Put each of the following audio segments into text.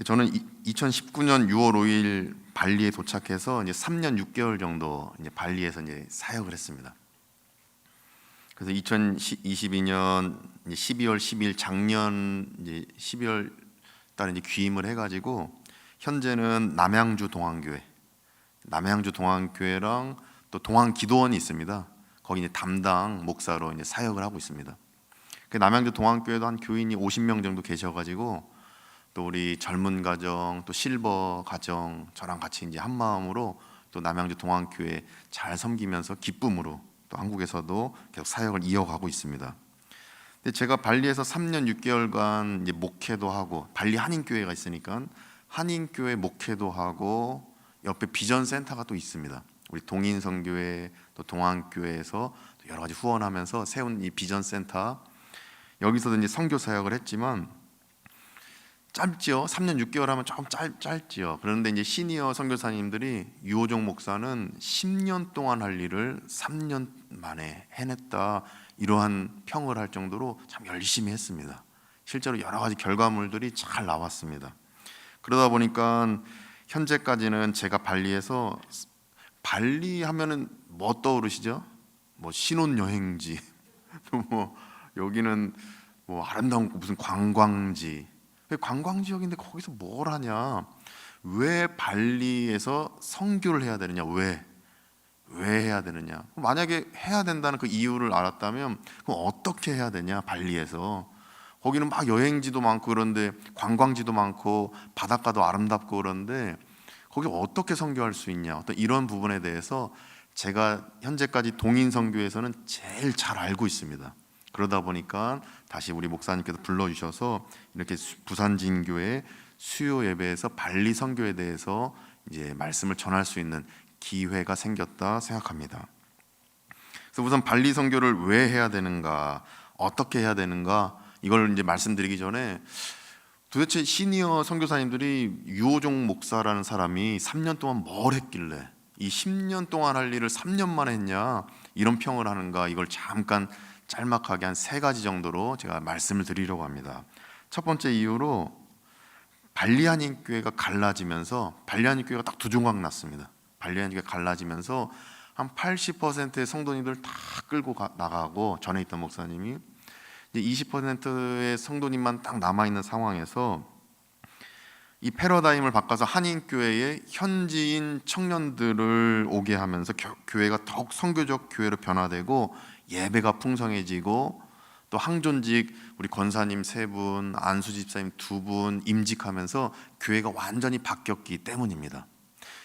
저는 2019년 6월 5일 발리에 도착해서 이제 3년 6개월 정도 이제 발리에서 이제 사역을 했습니다. 그래서 2022년 12월 10일 작년 이제 12월 달에 이제 귀임을 해가지고 현재는 남양주 동안교회랑 또 동안기도원이 있습니다. 거기 이제 담당 목사로 이제 사역을 하고 있습니다. 그 남양주 동안교회도 한 교인이 50명 정도 계셔가지고 또 우리 젊은 가정, 또 실버 가정, 저랑 같이 이제 한 마음으로 또 남양주 동안교회 잘 섬기면서 기쁨으로 또 한국에서도 계속 사역을 이어가고 있습니다. 근데 제가 발리에서 3년 6개월간 이제 목회도 하고, 발리 한인교회가 있으니까 한인교회 목회도 하고, 옆에 비전센터가 또 있습니다. 우리 동인선교회 또 동안교회에서 여러 가지 후원하면서 세운 이 비전센터, 여기서도 이제 선교 사역을 했지만 짧지요. 3년 6개월 하면 조금 짧지요. 그런데 이제 시니어 선교사님들이 유호종 목사는 10년 동안 할 일을 3년 만에 해냈다, 이러한 평을 할 정도로 참 열심히 했습니다. 실제로 여러 가지 결과물들이 잘 나왔습니다. 그러다 보니까 현재까지는 제가 발리에서, 발리 하면은 뭐 떠오르시죠? 뭐 신혼여행지, 또 뭐 여기는 뭐 아름다운 무슨 관광지, 관광지역인데 거기서 뭘 하냐? 왜 발리에서 선교를 해야 되느냐? 왜 해야 되느냐? 만약에 해야 된다는 그 이유를 알았다면 그럼 어떻게 해야 되냐? 발리에서 거기는 막 여행지도 많고 그런데, 관광지도 많고 바닷가도 아름답고 그런데 거기 어떻게 선교할 수 있냐? 어떤 이런 부분에 대해서 제가 현재까지 동인선교에서는 제일 잘 알고 있습니다. 그러다 보니까 다시 우리 목사님께서 불러주셔서 이렇게 부산진교회 수요 예배에서 발리 선교에 대해서 이제 말씀을 전할 수 있는 기회가 생겼다 생각합니다. 그래서 우선 발리 선교를 왜 해야 되는가, 어떻게 해야 되는가, 이걸 이제 말씀드리기 전에 도대체 시니어 선교사님들이 유호종 목사라는 사람이 3년 동안 뭘 했길래 이 10년 동안 할 일을 3년 만에 했냐, 이런 평을 하는가, 이걸 잠깐 짤막하게 한 3가지 정도로 제가 말씀을 드리려고 합니다. 첫 번째 이유로, 발리 한인교회가 갈라지면서, 발리 한인교회가 딱 두 조각 났습니다. 발리 한인교회가 갈라지면서 한 80%의 성도님들 다 끌고 나가고, 전에 있던 목사님이 이제 20%의 성도님만 딱 남아있는 상황에서 이 패러다임을 바꿔서 한인교회에 현지인 청년들을 오게 하면서 교회가 더욱 선교적 교회로 변화되고 예배가 풍성해지고, 또 항존직 우리 권사님 3분, 안수 집사님 2분 임직하면서 교회가 완전히 바뀌었기 때문입니다.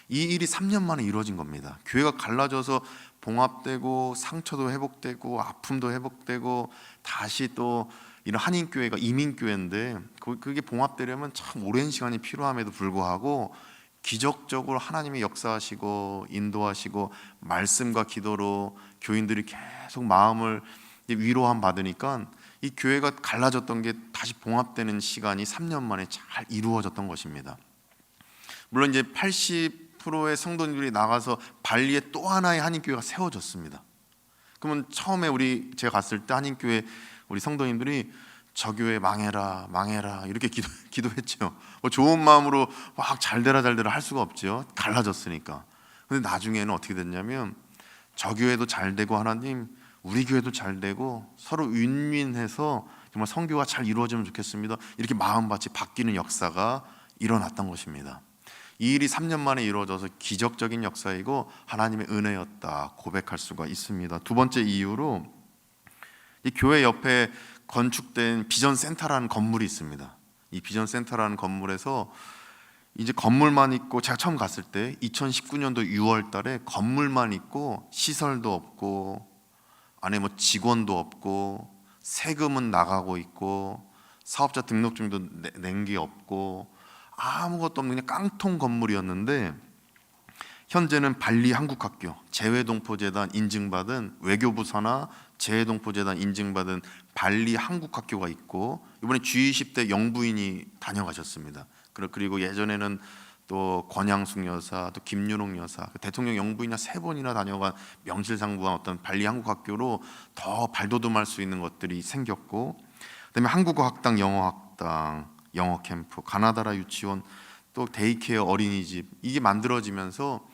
이 일이 3년 만에 이루어진 겁니다. 교회가 갈라져서 봉합되고 상처도 회복되고 아픔도 회복되고, 다시 또 이런 한인교회가 이민교회인데 그게 봉합되려면 참 오랜 시간이 필요함에도 불구하고 기적적으로 하나님이 역사하시고 인도하시고 말씀과 기도로 교인들이 계속 마음을 위로함 받으니까 이 교회가 갈라졌던 게 다시 봉합되는 시간이 3년 만에 잘 이루어졌던 것입니다. 물론 이제 80%의 성도님들이 나가서 발리에 또 하나의 한인교회가 세워졌습니다. 그러면 처음에 제가 갔을 때 한인교회 우리 성도님들이 저 교회 망해라 이렇게 기도했죠. 뭐 좋은 마음으로 막 잘되라 할 수가 없죠. 갈라졌으니까. 근데 나중에는 어떻게 됐냐면, 저 교회도 잘 되고 하나님 우리 교회도 잘 되고 서로 윈윈해서 정말 선교가 잘 이루어지면 좋겠습니다, 이렇게 마음밭이 바뀌는 역사가 일어났던 것입니다. 이 일이 3년 만에 이루어져서 기적적인 역사이고 하나님의 은혜였다 고백할 수가 있습니다. 두 번째 이유로, 이 교회 옆에 건축된 비전센터라는 건물이 있습니다. 이 비전센터라는 건물에서 이제 건물만 있고, 제가 처음 갔을 때 2019년도 6월 달에 건물만 있고 시설도 없고 안에 뭐 직원도 없고 세금은 나가고 있고 사업자 등록증도 낸 게 없고 아무것도 없는 그냥 깡통 건물이었는데, 현재는 발리 한국학교, 재외동포재단 인증받은, 외교부 산하 재외동포재단 인증받은 발리 한국학교가 있고, 이번에 G20 때 영부인이 다녀가셨습니다. 그리고 예전에는 또 권양숙 여사, 또 김윤옥 여사, 대통령 영부인이 3번이나 다녀간 명실상부한 어떤 발리 한국학교로 더 발돋움할 수 있는 것들이 생겼고, 그다음에 한국어학당, 영어학당, 영어 캠프, 가나다라 유치원, 또 데이케어 어린이집, 이게 만들어지면서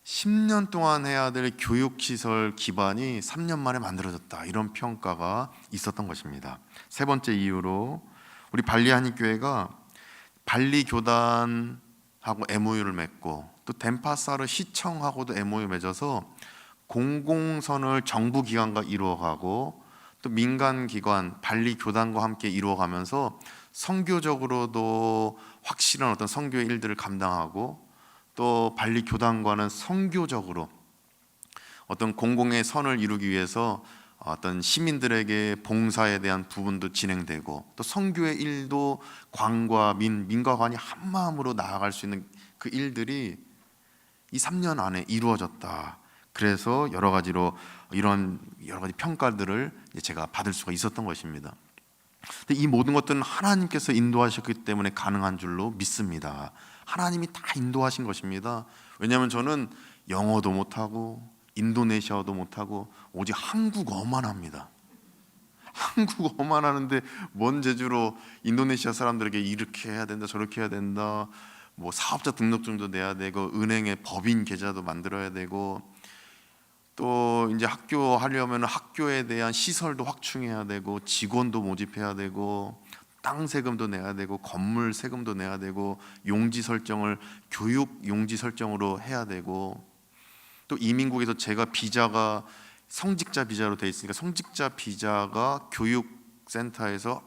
10년 동안 해야 될 교육시설 기반이 3년 만에 만들어졌다, 이런 평가가 있었던 것입니다. 세 번째 이유로 우리 발리 한인교회가 발리 교단하고 MOU를 맺고 또 덴파사르 시청하고도 MOU 맺어서 공공선을 정부 기관과 이루어가고 또 민간 기관 발리 교단과 함께 이루어가면서 선교적으로도 확실한 어떤 선교의 일들을 감당하고 또 발리 교단과는 선교적으로 어떤 공공의 선을 이루기 위해서 어떤 시민들에게 봉사에 대한 부분도 진행되고 또 선교의 일도 관과 민과 관이 한 마음으로 나아갈 수 있는 그 일들이 이 3년 안에 이루어졌다. 그래서 여러 가지로 이런 여러 가지 평가들을 제가 받을 수가 있었던 것입니다. 근데 이 모든 것들은 하나님께서 인도하셨기 때문에 가능한 줄로 믿습니다. 하나님이 다 인도하신 것입니다. 왜냐하면 저는 영어도 못하고 인도네시아어도 못하고 오직 한국어만 합니다. 한국어만 하는데 뭔 재주로 인도네시아 사람들에게 이렇게 해야 된다 저렇게 해야 된다, 뭐 사업자 등록증도 내야 되고 은행에 법인 계좌도 만들어야 되고 또 이제 학교 하려면 학교에 대한 시설도 확충해야 되고 직원도 모집해야 되고 땅 세금도 내야 되고 건물 세금도 내야 되고 용지 설정을 교육 용지 설정으로 해야 되고 또 이민국에서 제가 비자가 성직자 비자로 돼 있으니까 성직자 비자가 교육센터에서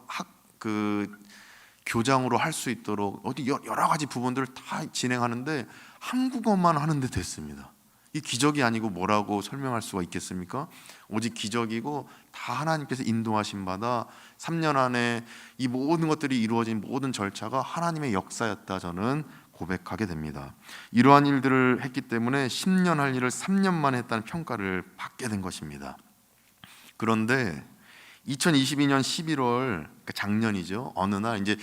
교장으로 할 수 있도록 어디 여러 가지 부분들을 다 진행하는데 한국어만 하는데 됐습니다. 이 기적이 아니고 뭐라고 설명할 수가 있겠습니까? 오직 기적이고 다 하나님께서 인도하신 바다 3년 안에 이 모든 것들이 이루어진 모든 절차가 하나님의 역사였다, 저는 고백하게 됩니다. 이러한 일들을 했기 때문에 10년 할 일을 3년 만에 했다는 평가를 받게 된 것입니다. 그런데 2022년 11월, 그러니까 작년이죠. 어느 날 이제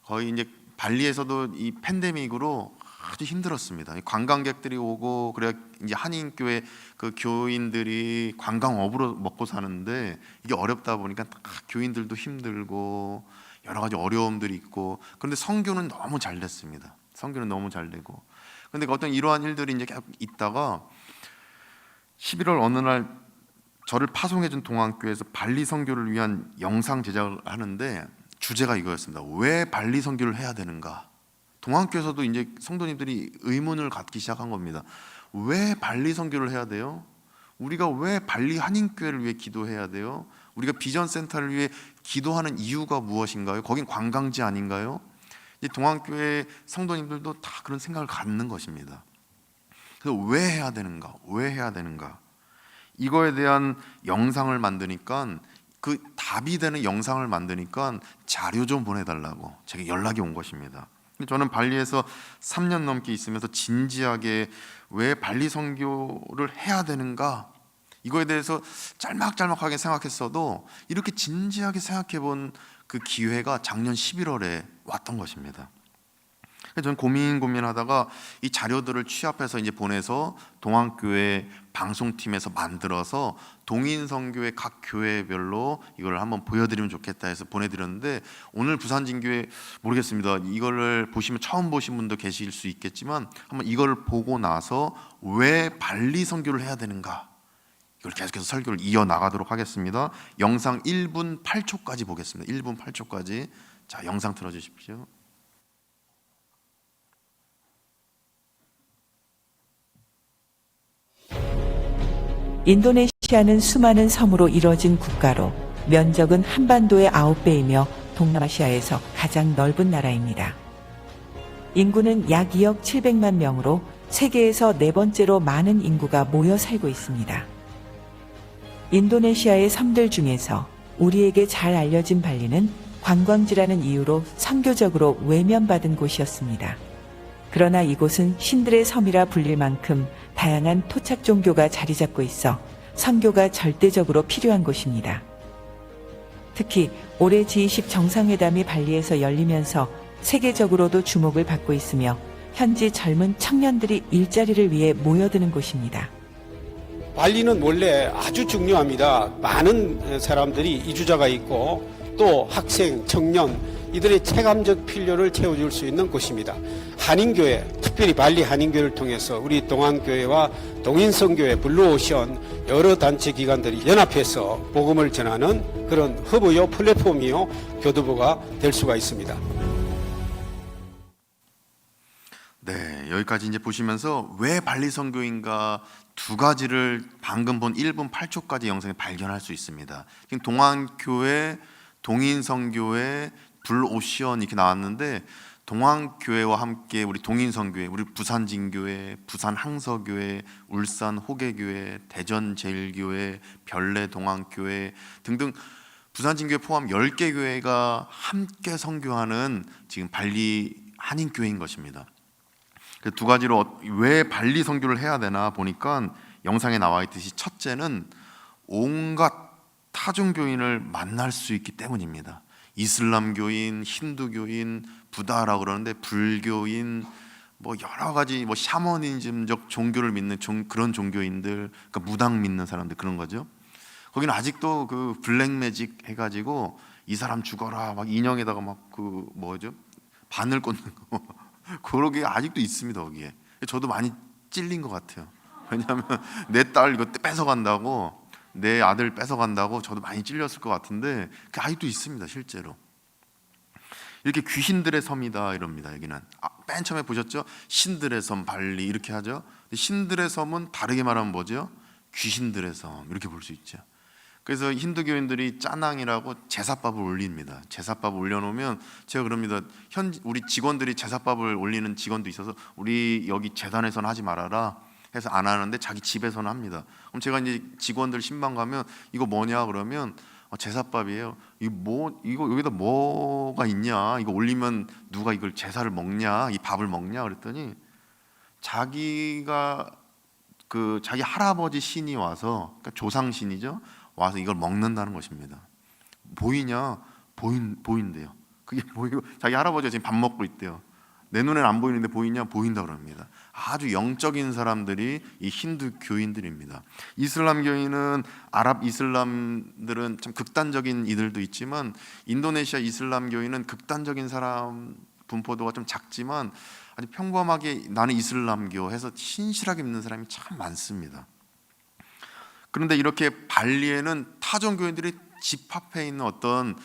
거의 이제 발리에서도 이 팬데믹으로 아주 힘들었습니다. 관광객들이 오고 그래야 이제 한인교회 그 교인들이 관광업으로 먹고 사는데 이게 어렵다 보니까 교인들도 힘들고 여러 가지 어려움들이 있고, 그런데 선교는 너무 잘 됐습니다. 선교는 너무 잘 되고, 그런데 어떤 이러한 일들이 이제 계속 있다가 11월 어느 날 저를 파송해준 동안교회에서 발리 선교를 위한 영상 제작을 하는데 주제가 이거였습니다. 왜 발리 선교를 해야 되는가? 동안교회에서도 이제 성도님들이 의문을 갖기 시작한 겁니다. 왜 발리 선교를 해야 돼요? 우리가 왜 발리 한인교회를 위해 기도해야 돼요? 우리가 비전센터를 위해 기도하는 이유가 무엇인가요? 거긴 관광지 아닌가요? 이제 동안교회 성도님들도 다 그런 생각을 갖는 것입니다. 그래서 왜 해야 되는가? 왜 해야 되는가? 이거에 대한 영상을 만드니까, 그 답이 되는 영상을 만드니까 자료 좀 보내달라고 제가 연락이 온 것입니다. 저는 발리에서 3년 넘게 있으면서 진지하게 왜 발리 선교를 해야 되는가, 이거에 대해서 짤막짤막하게 생각했어도 이렇게 진지하게 생각해 본 그 기회가 작년 11월에 왔던 것입니다. 저는 고민하다가 이 자료들을 취합해서 이제 보내서 동안교회 방송팀에서 만들어서 동인선교회 각 교회별로 이걸 한번 보여드리면 좋겠다 해서 보내드렸는데, 오늘 부산진교회 모르겠습니다. 이거를 보시면 처음 보신 분도 계실 수 있겠지만 한번 이걸 보고 나서 왜 발리 선교를 해야 되는가, 이걸 계속해서 설교를 이어나가도록 하겠습니다. 영상 1분 8초까지 보겠습니다. 1분 8초까지. 자, 영상 틀어주십시오. 인도네시아는 수많은 섬으로 이뤄진 국가로 면적은 한반도의 9배이며 동남아시아에서 가장 넓은 나라입니다. 인구는 약 2억 700만 명으로 세계에서 네 번째로 많은 인구가 모여 살고 있습니다. 인도네시아의 섬들 중에서 우리에게 잘 알려진 발리는 관광지라는 이유로 선교적으로 외면받은 곳이었습니다. 그러나 이곳은 신들의 섬이라 불릴 만큼 다양한 토착 종교가 자리 잡고 있어 선교가 절대적으로 필요한 곳입니다. 특히 올해 G20 정상회담이 발리에서 열리면서 세계적으로도 주목을 받고 있으며 현지 젊은 청년들이 일자리를 위해 모여드는 곳입니다. 발리는 원래 아주 중요합니다. 많은 사람들이 이주자가 있고 또 학생, 청년 이들의 체감적 필요를 채워줄 수 있는 곳입니다. 한인교회, 특별히 발리 한인교회를 통해서 우리 동안교회와 동인성교회, 블루오션 여러 단체 기관들이 연합해서 복음을 전하는 그런 허브요 플랫폼이요 교두보가 될 수가 있습니다. 네, 여기까지 이제 보시면서 왜 발리 선교인가 두 가지를 방금 본 1분 8초까지 영상에 발견할 수 있습니다. 지금 동안교회, 동인선교회, 블루오션 이렇게 나왔는데 동안교회와 함께 우리 동인선교회, 우리 부산진교회, 부산항서교회, 울산 호계교회, 대전제일교회, 별내동안교회 등등 부산진교회 포함 10개 교회가 함께 선교하는 지금 발리 한인교회인 것입니다. 두 가지로 왜 발리 선교를 해야 되나 보니까 영상에 나와 있듯이 첫째는 온갖 타종교인을 만날 수 있기 때문입니다. 이슬람교인, 힌두교인, 부다라고 그러는데 불교인, 뭐 여러 가지 뭐 샤머니즘적 종교를 믿는 그런 종교인들, 그러니까 무당 믿는 사람들 그런 거죠. 거기는 아직도 그 블랙매직 해가지고 이 사람 죽어라 막 인형에다가 막 그 뭐죠 바늘 꽂는 거 그러게 아직도 있습니다. 거기에 저도 많이 찔린 것 같아요. 왜냐하면 내 딸 이거 뺏어간다고, 내 아들 뺏어간다고 저도 많이 찔렸을 것 같은데 그 아직도 있습니다. 실제로 이렇게 귀신들의 섬이다 이럽니다. 여기는 맨 처음에 보셨죠? 신들의 섬 발리 이렇게 하죠. 신들의 섬은 다르게 말하면 뭐죠? 귀신들의 섬 이렇게 볼 수 있죠. 그래서 힌두교인들이 짜낭이라고 제사밥을 올립니다. 제사밥 올려놓으면 제가 그럽니다. 우리 직원들이 제사밥을 올리는 직원도 있어서 우리 여기 재단에서는 하지 말아라 해서 안 하는데 자기 집에서는 합니다. 그럼 제가 이제 직원들 신방 가면 이거 뭐냐 그러면 제사밥이에요. 이거 여기다 뭐가 있냐? 이거 올리면 누가 이걸 제사를 먹냐? 이 밥을 먹냐? 그랬더니 자기가 자기 할아버지 신이 와서, 그러니까 조상 신이죠. 와서 이걸 먹는다는 것입니다. 보이냐? 보인대요. 그게 보이고 자기 할아버지가 지금 밥 먹고 있대요. 내 눈에는 안 보이는데 보이냐? 보인다 그럽니다. 아주 영적인 사람들이 이 힌두 교인들입니다. 이슬람 교인은 아랍 이슬람들은 참 극단적인 이들도 있지만 인도네시아 이슬람 교인은 극단적인 사람 분포도가 좀 작지만 아주 평범하게 나는 이슬람교 해서 신실하게 믿는 사람이 참 많습니다. 그런데 이렇게 발리에는 타종교인들이 집합해 있는 어떤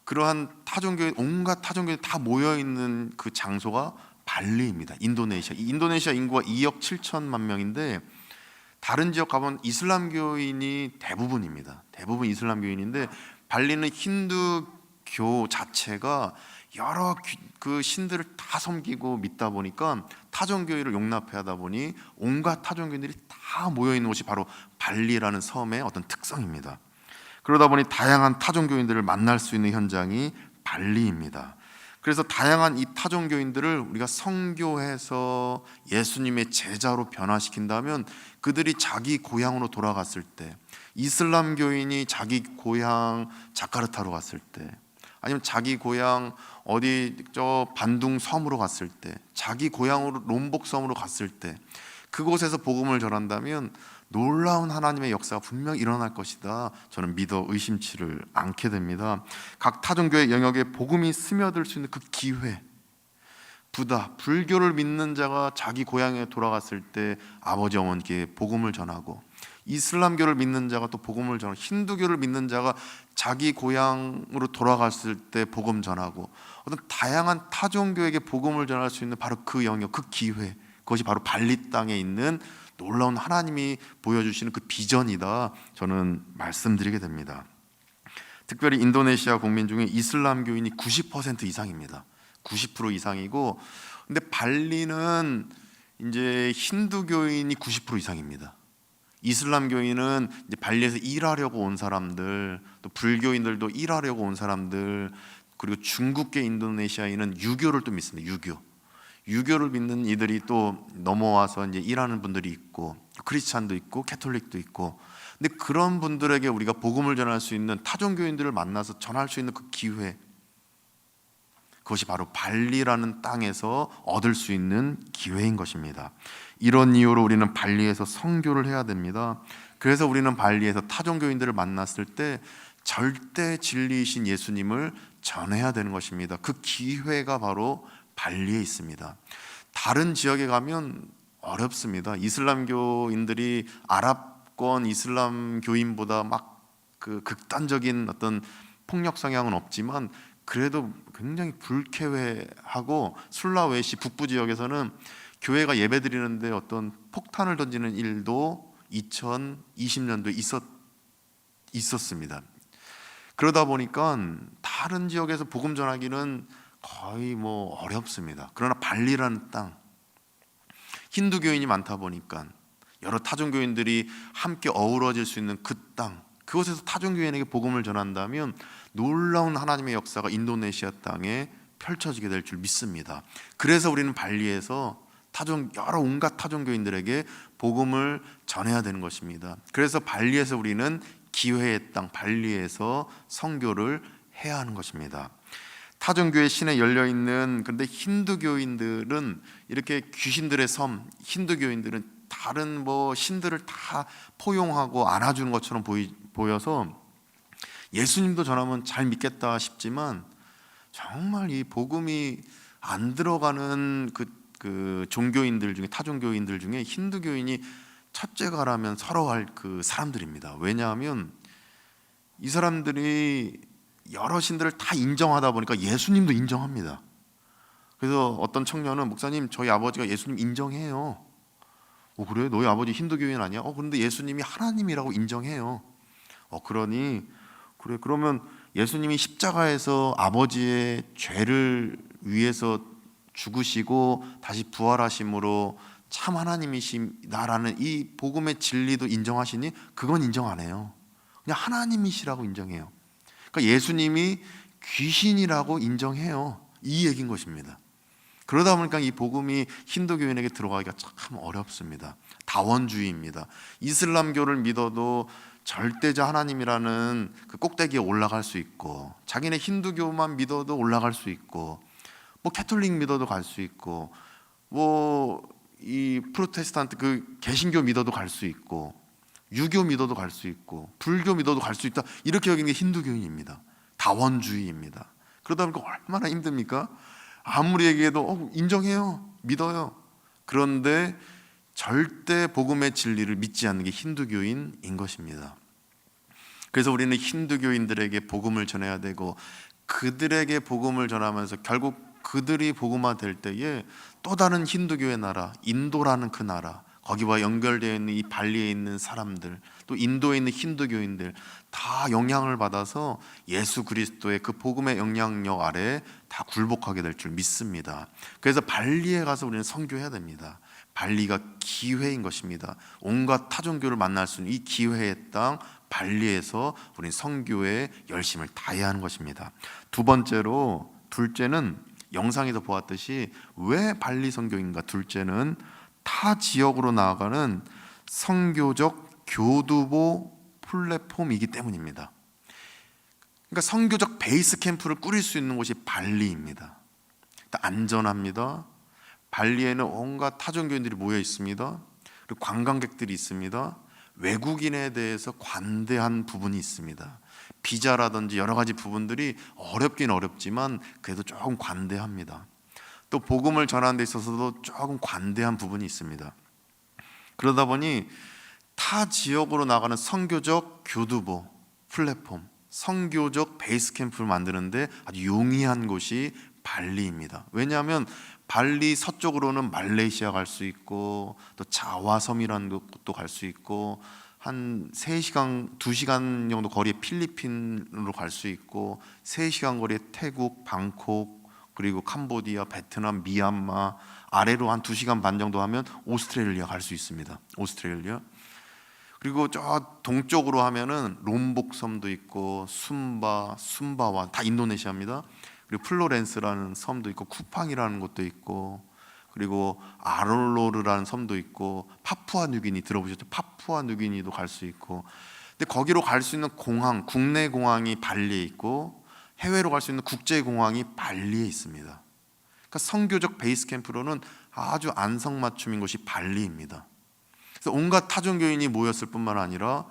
그러한 타종교인, 온갖 타종교인 다 모여 있는 그 장소가 발리입니다. 인도네시아 인구가 2억 7천만 명인데 다른 지역 가면 이슬람교인이 대부분입니다. 대부분 이슬람교인인데 발리는 힌두교 자체가 여러 그 신들을 다 섬기고 믿다 보니까 타종교회를 용납해 하다 보니 온갖 타종교인들이 다 모여 있는 곳이 바로 발리라는 섬의 어떤 특성입니다. 그러다 보니 다양한 타종교인들을 만날 수 있는 현장이 발리입니다. 그래서 다양한 이 타종교인들을 우리가 선교해서 예수님의 제자로 변화시킨다면 그들이 자기 고향으로 돌아갔을 때, 이슬람교인이 자기 고향 자카르타로 갔을 때, 아니면 자기 고향 어디 저 반둥 섬으로 갔을 때, 자기 고향으로 롬복 섬으로 갔을 때 그곳에서 복음을 전한다면 놀라운 하나님의 역사가 분명 일어날 것이다. 저는 믿어 의심치를 않게 됩니다. 각 타종교의 영역에 복음이 스며들 수 있는 그 기회, 불교를 믿는 자가 자기 고향에 돌아갔을 때 아버지 어머니께 복음을 전하고, 이슬람교를 믿는 자가 또 복음을 전하고, 힌두교를 믿는 자가 자기 고향으로 돌아갔을 때 복음 전하고, 어떤 다양한 타종교에게 복음을 전할 수 있는 바로 그 영역, 그 기회, 그것이 바로 발리 땅에 있는 놀라운 하나님이 보여주시는 그 비전이다. 저는 말씀드리게 됩니다. 특별히 인도네시아 국민 중에 이슬람교인이 90% 이상입니다. 90% 이상이고, 근데 발리는 이제 힌두교인이 90% 이상입니다. 이슬람교인은 이제 발리에서 일하려고 온 사람들, 또 불교인들도 일하려고 온 사람들, 그리고 중국계 인도네시아인은 유교를 또 믿습니다. 유교를 믿는 이들이 또 넘어와서 이제 일하는 분들이 있고, 크리스찬도 있고, 캐톨릭도 있고. 근데 그런 분들에게 우리가 복음을 전할 수 있는 타종교인들을 만나서 전할 수 있는 그 기회, 그것이 바로 발리라는 땅에서 얻을 수 있는 기회인 것입니다. 이런 이유로 우리는 발리에서 선교를 해야 됩니다. 그래서 우리는 발리에서 타종교인들을 만났을 때 절대 진리이신 예수님을 전해야 되는 것입니다. 그 기회가 바로 발리에 있습니다. 다른 지역에 가면 어렵습니다. 이슬람교인들이 아랍권 이슬람교인보다 막 그 극단적인 어떤 폭력 성향은 없지만 그래도 굉장히 불쾌해하고 술라웨시 북부 지역에서는 교회가 예배드리는데 어떤 폭탄을 던지는 일도 2020년도에 있었습니다. 그러다 보니까 다른 지역에서 복음 전하기는 거의 어렵습니다. 그러나 발리라는 땅, 힌두교인이 많다 보니까 여러 타종교인들이 함께 어우러질 수 있는 그 땅, 그곳에서 타종교인에게 복음을 전한다면 놀라운 하나님의 역사가 인도네시아 땅에 펼쳐지게 될 줄 믿습니다. 그래서 우리는 발리에서 여러 온갖 타종교인들에게 복음을 전해야 되는 것입니다. 그래서 발리에서 우리는 기회의 땅 발리에서 선교를 해야 하는 것입니다. 타종교의 신에 열려있는, 그런데 힌두교인들은 이렇게 귀신들의 섬, 힌두교인들은 다른 신들을 다 포용하고 안아주는 것처럼 보여서 예수님도 전하면 잘 믿겠다 싶지만 정말 이 복음이 안 들어가는 그 종교인들 중에, 타종교인들 중에 힌두교인이 첫째가라면 서러워할 그 사람들입니다. 왜냐하면 이 사람들이 여러 신들을 다 인정하다 보니까 예수님도 인정합니다. 그래서 어떤 청년은, 목사님 저희 아버지가 예수님 인정해요. 그래? 너희 아버지 힌두교인 아니야? 그런데 예수님이 하나님이라고 인정해요. 그러니 그래, 그러면 예수님이 십자가에서 아버지의 죄를 위해서 죽으시고 다시 부활하심으로 참 하나님이시다라는 이 복음의 진리도 인정하시니? 그건 인정 안 해요. 그냥 하나님이시라고 인정해요. 그러니까 예수님이 귀신이라고 인정해요. 이 얘기인 것입니다. 그러다 보니까 이 복음이 힌두교인에게 들어가기가 참 어렵습니다. 다원주의입니다. 이슬람교를 믿어도 절대자 하나님이라는 그 꼭대기에 올라갈 수 있고, 자기네 힌두교만 믿어도 올라갈 수 있고, 캐톨릭 믿어도 갈 수 있고, 이 프로테스탄트 그 개신교 믿어도 갈 수 있고, 유교 믿어도 갈 수 있고, 불교 믿어도 갈 수 있다, 이렇게 여기는 게 힌두교인입니다. 다원주의입니다. 그러다 보니까 얼마나 힘듭니까? 아무리 얘기해도 인정해요, 믿어요. 그런데 절대 복음의 진리를 믿지 않는 게 힌두교인인 것입니다. 그래서 우리는 힌두교인들에게 복음을 전해야 되고, 그들에게 복음을 전하면서 결국 그들이 복음화 될 때에 또 다른 힌두교의 나라, 인도라는 그 나라, 거기와 연결되어 있는 이 발리에 있는 사람들, 또 인도에 있는 힌두교인들 다 영향을 받아서 예수 그리스도의 그 복음의 영향력 아래 다 굴복하게 될 줄 믿습니다. 그래서 발리에 가서 우리는 선교해야 됩니다. 발리가 기회인 것입니다. 온갖 타종교를 만날 수 있는 이 기회의 땅 발리에서 우리는 선교에 열심을 다해야 하는 것입니다. 둘째는 영상에서 보았듯이 왜 발리 선교인가? 둘째는 타 지역으로 나아가는 선교적 교두보 플랫폼이기 때문입니다. 그러니까 선교적 베이스 캠프를 꾸릴 수 있는 곳이 발리입니다. 안전합니다. 발리에는 온갖 타종교인들이 모여 있습니다. 그리고 관광객들이 있습니다. 외국인에 대해서 관대한 부분이 있습니다. 비자라든지 여러 가지 부분들이 어렵긴 어렵지만 그래도 조금 관대합니다. 또 복음을 전하는 데 있어서도 조금 관대한 부분이 있습니다. 그러다 보니 타 지역으로 나가는 선교적 교두보 플랫폼, 선교적 베이스 캠프를 만드는데 아주 용이한 곳이 발리입니다. 왜냐하면 발리 서쪽으로는 말레이시아 갈 수 있고, 또 자와섬이라는 곳도 갈 수 있고, 한 3시간, 2시간 정도 거리에 필리핀으로 갈 수 있고, 3시간 거리에 태국, 방콕, 그리고 캄보디아, 베트남, 미얀마, 아래로 한 2시간 반 정도 하면 오스트레일리아 갈 수 있습니다. 오스트레일리아. 그리고 저 동쪽으로 하면은 롬복섬도 있고, 숨바와 다 인도네시아입니다. 그리고 플로렌스라는 섬도 있고, 쿠팡이라는 곳도 있고, 그리고 아롤로르라는 섬도 있고, 파푸아 뉴기니 들어보셨죠? 파푸아 뉴기니도 갈 수 있고. 근데 거기로 갈 수 있는 공항, 국내 공항이 발리에 있고, 해외로 갈 수 있는 국제 공항이 발리에 있습니다. 그러니까 선교적 베이스 캠프로는 아주 안성맞춤인 곳이 발리입니다. 그래서 온갖 타종교인이 모였을 뿐만 아니라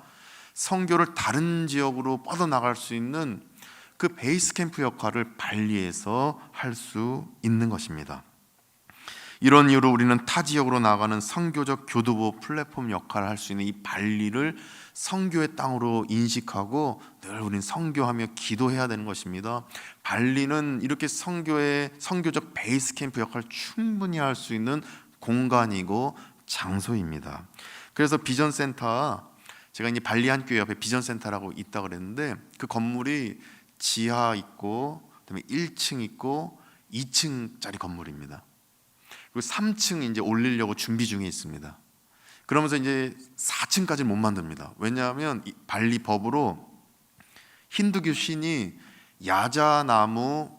선교를 다른 지역으로 뻗어나갈 수 있는 그 베이스 캠프 역할을 발리에서 할 수 있는 것입니다. 이런 이유로 우리는 타 지역으로 나가는 선교적 교두보 플랫폼 역할을 할 수 있는 이 발리를 선교의 땅으로 인식하고 늘 우리는 선교하며 기도해야 되는 것입니다. 발리는 이렇게 선교적 베이스 캠프 역할을 충분히 할 수 있는 공간이고 장소입니다. 그래서 비전센터, 제가 이제 발리 한 교회 옆에 비전센터라고 있다고 그랬는데 그 건물이 지하 있고 그다음에 1층 있고 2층짜리 건물입니다. 그리고 3층 이제 올리려고 준비 중에 있습니다. 그러면서 이제 4층까지는 못 만듭니다. 왜냐하면 이 발리 법으로 힌두교 신이 야자나무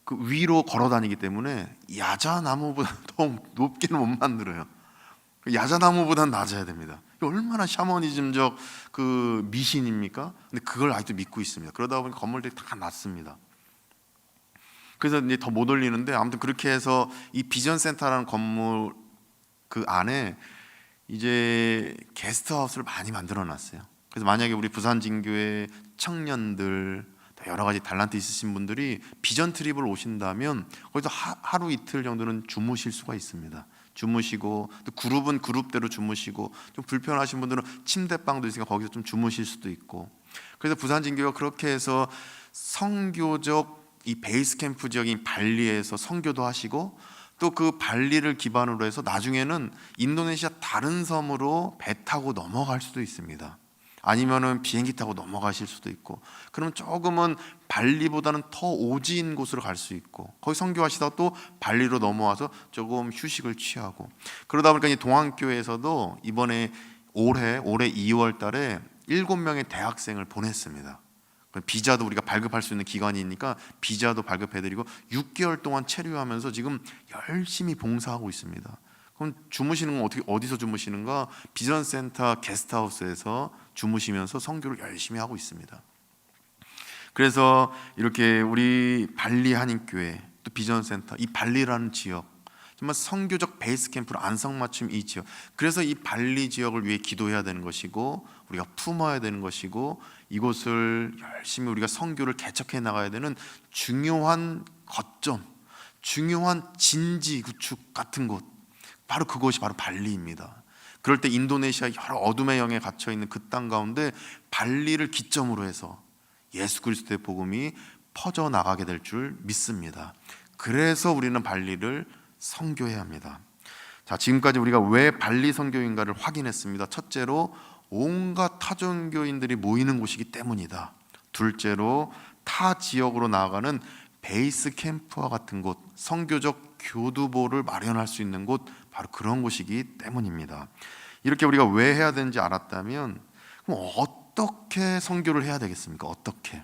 그 위로 걸어 다니기 때문에 야자나무보다 더 높게는 못 만들어요. 야자나무보다는 낮아야 됩니다. 얼마나 샤머니즘적 그 미신입니까? 근데 그걸 아직도 믿고 있습니다. 그러다 보니까 건물들이 다 낮습니다. 그래서 이제 더 못 올리는데, 아무튼 그렇게 해서 이 비전센터라는 건물 그 안에 이제 게스트하우스를 많이 만들어 놨어요. 그래서 만약에 우리 부산진교회 청년들 여러 가지 달란트 있으신 분들이 비전 트립을 오신다면 거기서 하루 이틀 정도는 주무실 수가 있습니다. 주무시고, 또 그룹은 그룹대로 주무시고, 좀 불편하신 분들은 침대방도 있으니까 거기서 좀 주무실 수도 있고. 그래서 부산진교회가 그렇게 해서 선교적 이 베이스 캠프 지역인 발리에서 선교도 하시고, 또 그 발리를 기반으로 해서 나중에는 인도네시아 다른 섬으로 배 타고 넘어갈 수도 있습니다. 아니면은 비행기 타고 넘어가실 수도 있고, 그러면 조금은 발리보다는 더 오지인 곳으로 갈 수 있고, 거기 선교하시다가 또 발리로 넘어와서 조금 휴식을 취하고, 그러다 보니까 이 동안교회에서도 이번에 올해 2월 달에 7명의 대학생을 보냈습니다. 비자도 우리가 발급할 수 있는 기관이니까 비자도 발급해드리고 6개월 동안 체류하면서 지금 열심히 봉사하고 있습니다. 그럼 주무시는 건 어디서 주무시는가? 비전센터 게스트하우스에서 주무시면서 선교를 열심히 하고 있습니다. 그래서 이렇게 우리 발리 한인교회, 또 비전센터, 이 발리라는 지역, 정말 선교적 베이스 캠프로 안성맞춤 이 지역, 그래서 이 발리 지역을 위해 기도해야 되는 것이고 우리가 품어야 되는 것이고, 이곳을 열심히 우리가 선교를 개척해 나가야 되는 중요한 거점, 중요한 진지 구축 같은 곳, 바로 그곳이 바로 발리입니다. 그럴 때 인도네시아 여러 어둠의 영에 갇혀 있는 그 땅 가운데 발리를 기점으로 해서 예수 그리스도의 복음이 퍼져 나가게 될 줄 믿습니다. 그래서 우리는 발리를 선교해야 합니다. 자, 지금까지 우리가 왜 발리 선교인가를 확인했습니다. 첫째로 온갖 타종교인들이 모이는 곳이기 때문이다. 둘째로 타 지역으로 나아가는 베이스 캠프와 같은 곳, 선교적 교두보를 마련할 수 있는 곳, 바로 그런 곳이기 때문입니다. 이렇게 우리가 왜 해야 되는지 알았다면, 그럼 어떻게 선교를 해야 되겠습니까? 어떻게?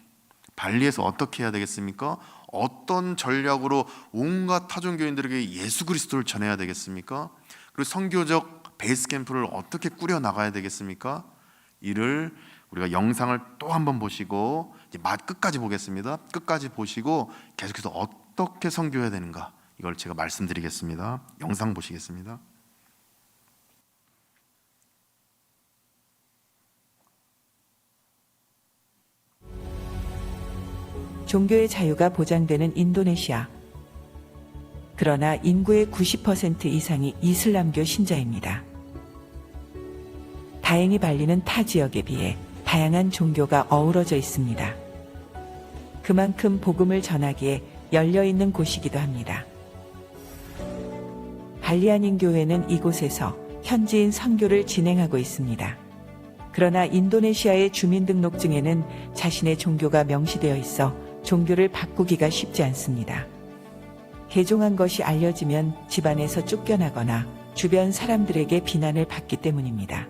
발리에서 어떻게 해야 되겠습니까? 어떤 전략으로 온갖 타종교인들에게 예수 그리스도를 전해야 되겠습니까? 그리고 선교적 베이스 캠프를 어떻게 꾸려 나가야 되겠습니까? 이를 우리가 영상을 또 한번 보시고 이제 끝까지 보겠습니다. 끝까지 보시고 계속해서 어떻게 선교해야 되는가, 이걸 제가 말씀드리겠습니다. 영상 보시겠습니다. 종교의 자유가 보장되는 인도네시아. 그러나 인구의 90% 이상이 이슬람교 신자입니다. 다행히 발리는 타 지역에 비해 다양한 종교가 어우러져 있습니다. 그만큼 복음을 전하기에 열려있는 곳이기도 합니다. 발리 한인교회는 이곳에서 현지인 선교를 진행하고 있습니다. 그러나 인도네시아의 주민등록증에는 자신의 종교가 명시되어 있어 종교를 바꾸기가 쉽지 않습니다. 개종한 것이 알려지면 집안에서 쫓겨나거나 주변 사람들에게 비난을 받기 때문입니다.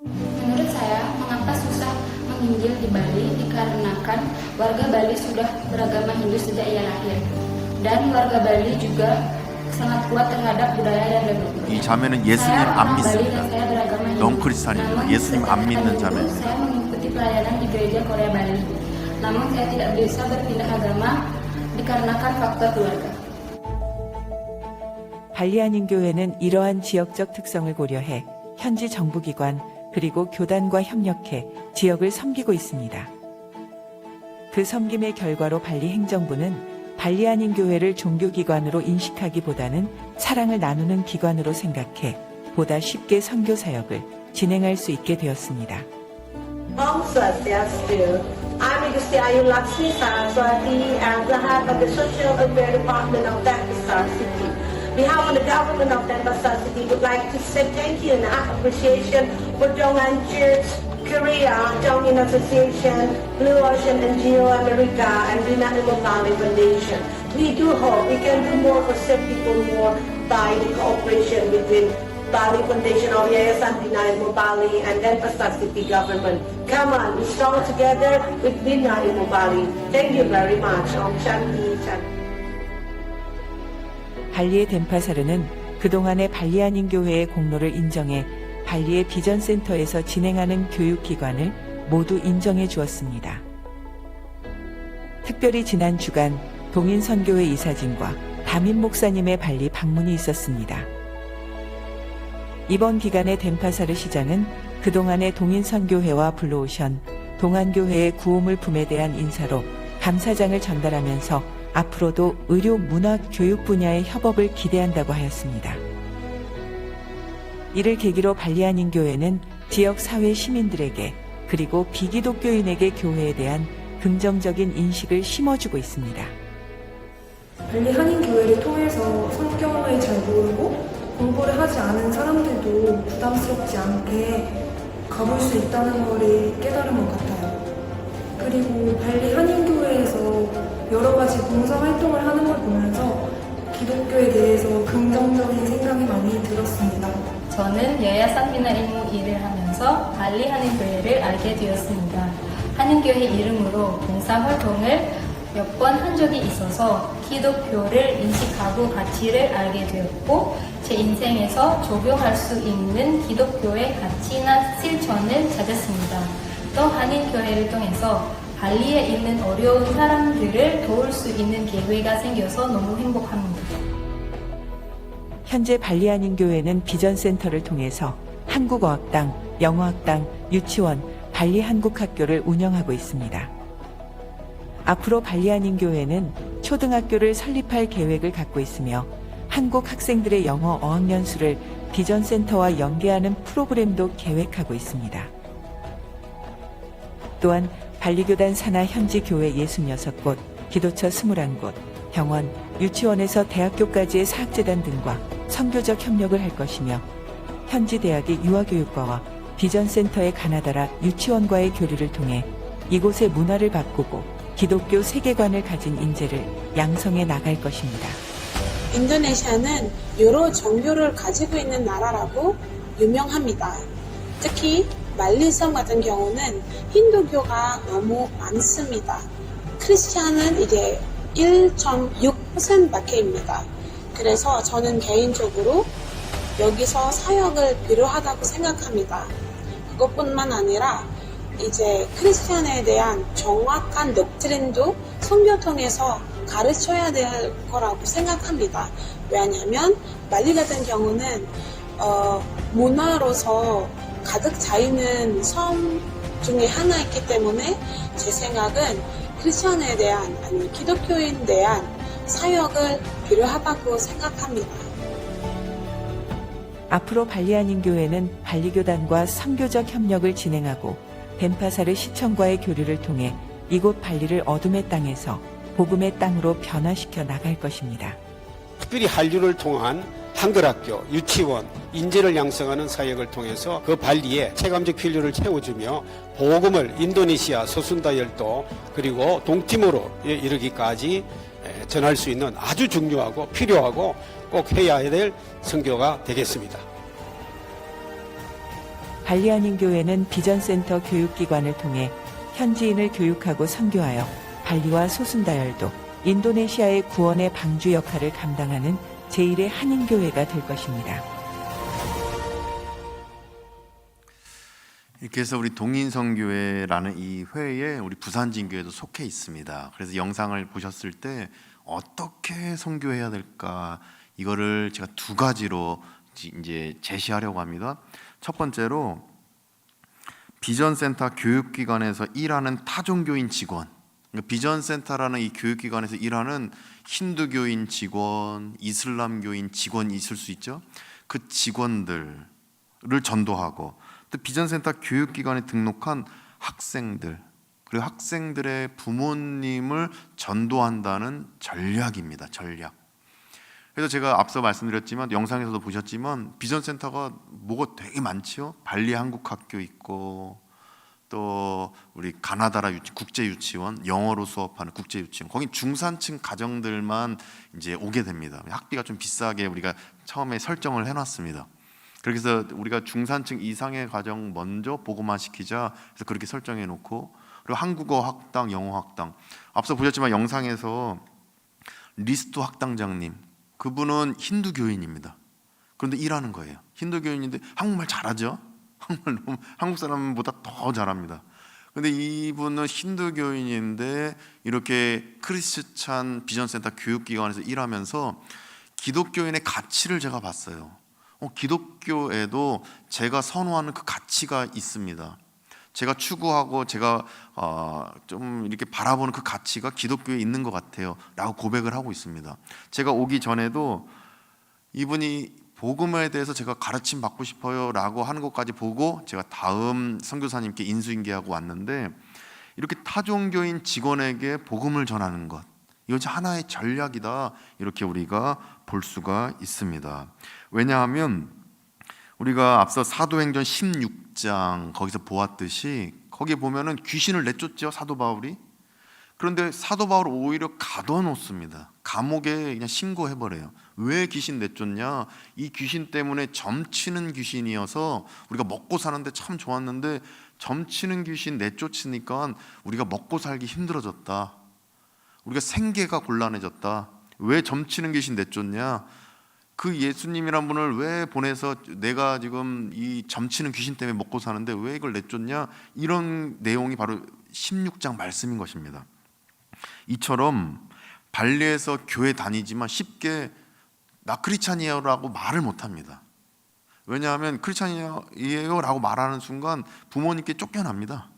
Menurut saya, mengapa susah menginjil di Bali dikarenakan warga Bali sudah beragama Hindu sejak ia lahir, dan warga Bali juga sangat kuat terhadap budaya dan leluhur. 이 자매는 예수님 안 믿습니다. 넌크리스찬입니다. 예수님 안 믿는 자매입니다. Saya mengikuti pelayanan di gereja Korea Bali, namun saya tidak bisa berpindah agama dikarenakan faktor keluarga. 발리 한인교회는 이러한 지역적 특성을 고려해 현지 정부기관, 그리고 교단과 협력해 지역을 섬기고 있습니다. 그 섬김의 결과로 발리 행정부는 발리 한인교회를 종교기관으로 인식하기보다는 사랑을 나누는 기관으로 생각해 보다 쉽게 선교 사역을 진행할 수 있게 되었습니다. I'm Gusti Ayu Laksmi Saraswati as the head of the Social Welfare Department of Denpasar City. On behalf of the government of Denpasar City, would like to say thank you and appreciation for Dong'an Church, Korea, Dong'in Association, Blue Ocean NGO America, and Rina Imogami Foundation. We do hope we can do more for serve people more by the cooperation between Bali Foundation of Yayasan Bina Ilmu Bali and Denpasar City government. Come on, we strong together with Bina Ilmu Bali. Thank you very much. Om Shanti Shanti. 발리의 덴파사르는 그동안의 발리 한인교회의 공로를 인정해 발리의 비전센터에서 진행하는 교육기관을 모두 인정해 주었습니다. 특별히 지난 주간 동인선교회 이사진과 담임 목사님의 발리 방문이 있었습니다. 이번 기간에 덴파사르 시장은 그동안의 동인선교회와 블루오션, 동안교회의 구호물품에 대한 인사로 감사장을 전달하면서 앞으로도 의료, 문화, 교육 분야의 협업을 기대한다고 하였습니다. 이를 계기로 발리 한인교회는 지역 사회 시민들에게 그리고 비기독교인에게 교회에 대한 긍정적인 인식을 심어주고 있습니다. 발리 한인교회를 통해서 성경을 잘 모르고 공부를 하지 않은 사람들도 부담스럽지 않게 가볼 수 있다는 것을 깨달은 것 같아요. 그리고 발리 한인교회에서 여러 가지 봉사활동을 하는 걸 보면서 기독교에 대해서 긍정적인 생각이 많이 들었습니다. 저는 야야산 비나 일무 일을 하면서 발리 한인교회를 알게 되었습니다. 한인교회 이름으로 봉사활동을 몇 번 한 적이 있어서 기독교를 인식하고 가치를 알게 되었고 제 인생에서 적용할 수 있는 기독교의 가치나 실천을 찾았습니다. 또 한인교회를 통해서 발리에 있는 어려운 사람들을 도울 수 있는 기회가 생겨서 너무 행복합니다. 현재 발리 한인교회는 비전센터를 통해서 한국어학당, 영어학당, 유치원, 발리 한국학교를 운영하고 있습니다. 앞으로 발리 한인교회는 초등학교를 설립할 계획을 갖고 있으며 한국 학생들의 영어 어학연수를 비전센터와 연계하는 프로그램도 계획하고 있습니다. 또한 발리교단 산하 현지 교회 66곳, 기도처 21곳, 병원, 유치원에서 대학교까지의 사학재단 등과 선교적 협력을 할 것이며 현지 대학의 유아교육과와 비전센터의 가나다라 유치원과의 교류를 통해 이곳의 문화를 바꾸고 기독교 세계관을 가진 인재를 양성해 나갈 것입니다. 인도네시아는 여러 종교를 가지고 있는 나라라고 유명합니다. 특히 말리섬 같은 경우는 힌두교가 너무 많습니다. 크리스찬은 이제 1.6%밖에입니다. 그래서 저는 개인적으로 여기서 사역을 필요하다고 생각합니다. 그것뿐만 아니라 이제 크리스찬에 대한 정확한 독트린도 선교 통해서 가르쳐야 될 거라고 생각합니다. 왜냐하면 말리 같은 경우는 문화로서 가득 차있는 섬 중에 하나이기 때문에 제 생각은 크리스천에 대한 아니 기독교인에 대한 사역을 필요하다고 생각합니다. 앞으로 발리 한인교회는 발리교단과 선교적 협력을 진행하고 덴파사르 시청과의 교류를 통해 이곳 발리를 어둠의 땅에서 복음의 땅으로 변화시켜 나갈 것입니다. 특별히 한류를 통한 한글학교, 유치원, 인재를 양성하는 사역을 통해서 그 발리에 체감적 필요를 채워주며 복음을 인도네시아 소순다열도 그리고 동티모로 이르기까지 전할 수 있는 아주 중요하고 필요하고 꼭 해야 될 선교가 되겠습니다. 발리 한인교회는 비전센터 교육기관을 통해 현지인을 교육하고 선교하여 발리와 소순다열도, 인도네시아의 구원의 방주 역할을 감당하는 제1의 한인교회가 될 것입니다. 이렇게 해서 우리 동인선교회라는 이 회에 우리 부산진교회도 속해 있습니다. 그래서 영상을 보셨을 때 어떻게 선교해야 될까 이거를 제가 두 가지로 이제 제시하려고 합니다. 첫 번째로 비전센터 교육기관에서 일하는 타종교인 직원, 그러니까 비전센터라는 이 교육기관에서 일하는 힌두교인 직원, 이슬람교인 직원이 있을 수 있죠. 그 직원들을 전도하고, 또 비전센터 교육기관에 등록한 학생들, 그리고 학생들의 부모님을 전도한다는 전략입니다. 전략. 그래서 제가 앞서 말씀드렸지만, 영상에서도 보셨지만, 비전센터가 뭐가 되게 많지요. 발리 한국학교 있고, 또 우리 가나다라 국제유치원, 영어로 수업하는 국제유치원, 거기 중산층 가정들만 이제 오게 됩니다. 학비가 좀 비싸게 우리가 처음에 설정을 해놨습니다. 그래서 우리가 중산층 이상의 가정 먼저 보고만 시키자 해서 그렇게 설정해 놓고, 그리고 한국어 학당, 영어 학당, 앞서 보셨지만 영상에서 리스트 학당장님, 그분은 힌두교인입니다. 그런데 일하는 거예요. 힌두교인인데 한국말 잘하죠? 한국말 너무 한국 사람보다 더 잘합니다. 근데 이분은 힌두교인인데 이렇게 크리스찬 비전센터 교육기관에서 일하면서 기독교인의 가치를 제가 봤어요. 기독교에도 제가 선호하는 그 가치가 있습니다. 제가 추구하고 제가 좀 이렇게 바라보는 그 가치가 기독교에 있는 것 같아요 라고 고백을 하고 있습니다. 제가 오기 전에도 이분이 복음에 대해서 제가 가르침 받고 싶어요 라고 하는 것까지 보고 제가 다음 선교사님께 인수인계하고 왔는데, 이렇게 타종교인 직원에게 복음을 전하는 것, 이것이 하나의 전략이다, 이렇게 우리가 볼 수가 있습니다. 왜냐하면 우리가 앞서 사도행전 16장 거기서 보았듯이, 거기에 보면은 귀신을 내쫓죠, 사도 바울이. 그런데 사도 바울을 오히려 가둬놓습니다. 감옥에 그냥 신고해버려요. 왜 귀신 내쫓냐? 이 귀신 때문에 점치는 귀신이어서 우리가 먹고 사는데 참 좋았는데 점치는 귀신 내쫓으니까 우리가 먹고 살기 힘들어졌다. 우리가 생계가 곤란해졌다. 왜 점치는 귀신 내쫓냐? 그 예수님이란 분을 왜 보내서 내가 지금 이 점치는 귀신 때문에 먹고 사는데 왜 이걸 내쫓냐? 이런 내용이 바로 16장 말씀인 것입니다. 이처럼 발리에서 교회 다니지만 쉽게 나 크리스찬이에요라고 말을 못합니다. 왜냐하면 크리스찬이에요라고 말하는 순간 부모님께 쫓겨납니다.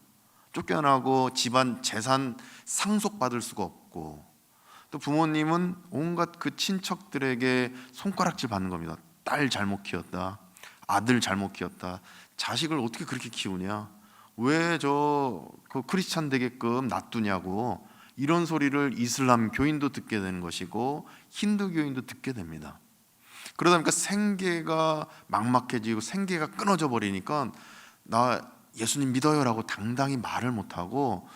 쫓겨나고 집안 재산 상속받을 수가 없고, 또 부모님은 온갖 그 친척들에게 손가락질 받는 겁니다. 딸 잘못 키웠다, 아들 잘못 키웠다, 자식을 어떻게 그렇게 키우냐, 왜 저 그 크리스찬 되게끔 놔두냐고, 이런 소리를 이슬람 교인도 듣게 되는 것이고 힌두 교인도 듣게 됩니다. 그러다 보니까 생계가 막막해지고 생계가 끊어져 버리니까 나 예수님 믿어요라고 당당히 말을 못하고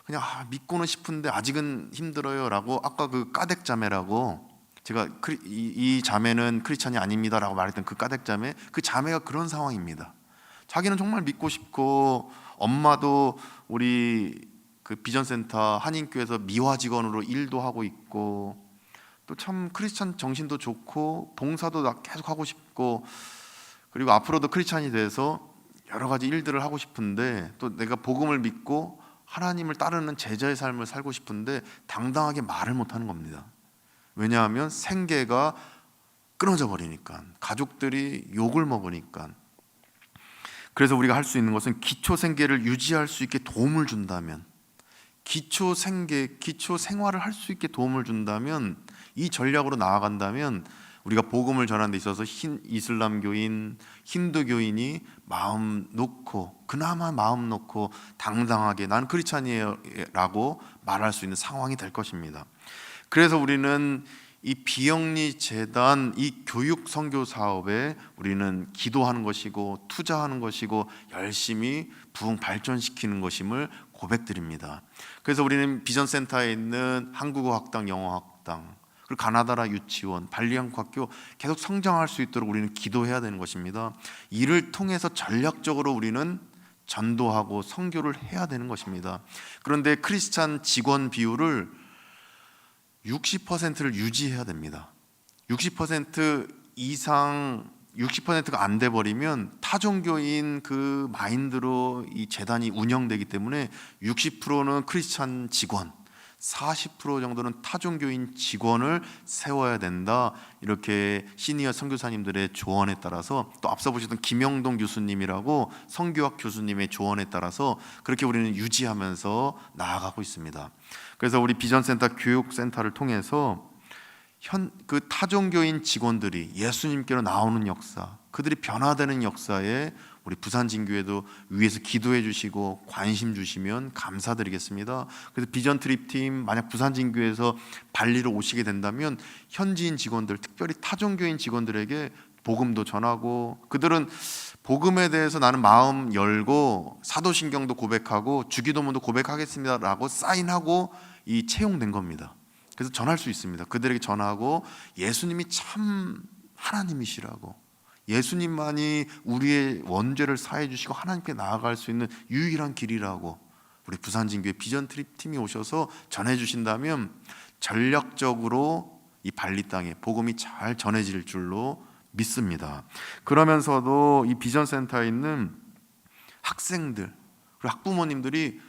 그냥 믿고는 싶은데 아직은 힘들어요라고, 아까 그 까덱 자매라고, 제가 이 자매는 크리스찬이 아닙니다라고 말했던 그 까덱 자매, 그 자매가 그런 상황입니다. 자기는 정말 믿고 싶고, 엄마도 우리 그 비전센터 한인교회에서 미화 직원으로 일도 하고 있고, 또 참 크리스찬 정신도 좋고 봉사도 나 계속 하고 싶고, 그리고 앞으로도 크리스찬이 돼서 여러 가지 일들을 하고 싶은데, 또 내가 복음을 믿고 하나님을 따르는 제자의 삶을 살고 싶은데 당당하게 말을 못하는 겁니다. 왜냐하면 생계가 끊어져 버리니까, 가족들이 욕을 먹으니까. 그래서 우리가 할 수 있는 것은 기초 생계를 유지할 수 있게 도움을 준다면, 기초 생계, 기초 생활을 할 수 있게 도움을 준다면, 이 전략으로 나아간다면 우리가 복음을 전하는 데 있어서 이슬람교인, 힌두교인이 마음 놓고, 그나마 마음 놓고 당당하게 난 크리스찬이에요 라고 말할 수 있는 상황이 될 것입니다. 그래서 우리는 이 비영리 재단, 이 교육 선교 사업에 우리는 기도하는 것이고 투자하는 것이고 열심히 부흥 발전시키는 것임을 고백드립니다. 그래서 우리는 비전센터에 있는 한국어 학당, 영어 학당, 그리고 가나다라 유치원, 발리 한국학교 계속 성장할 수 있도록 우리는 기도해야 되는 것입니다. 이를 통해서 전략적으로 우리는 전도하고 선교를 해야 되는 것입니다. 그런데 크리스찬 직원 비율을 60%를 유지해야 됩니다. 60% 이상, 60%가 안 돼 버리면 타종교인 그 마인드로 이 재단이 운영되기 때문에 60%는 크리스찬 직원, 40% 정도는 타종교인 직원을 세워야 된다. 이렇게 시니어 선교사님들의 조언에 따라서, 또 앞서 보셨던 김영동 교수님이라고 선교학 교수님의 조언에 따라서 그렇게 우리는 유지하면서 나아가고 있습니다. 그래서 우리 비전센터 교육센터를 통해서 그 타종교인 직원들이 예수님께로 나오는 역사, 그들이 변화되는 역사에 우리 부산진교회도 위에서 기도해 주시고 관심 주시면 감사드리겠습니다. 그래서 비전 트립팀 만약 부산진교회에서 발리로 오시게 된다면 현지인 직원들, 특별히 타종교인 직원들에게 복음도 전하고, 그들은 복음에 대해서 나는 마음 열고 사도신경도 고백하고 주기도문도 고백하겠습니다라고 사인하고 이 채용된 겁니다. 그래서 전할 수 있습니다. 그들에게 전하고 예수님이 참 하나님이시라고, 예수님만이 우리의 원죄를 사해 주시고 하나님께 나아갈 수 있는 유일한 길이라고 우리 부산진교회 비전 트립 팀이 오셔서 전해 주신다면 전략적으로 이 발리 땅에 복음이 잘 전해질 줄로 믿습니다. 그러면서도 이 비전센터에 있는 학생들 그리고 학부모님들이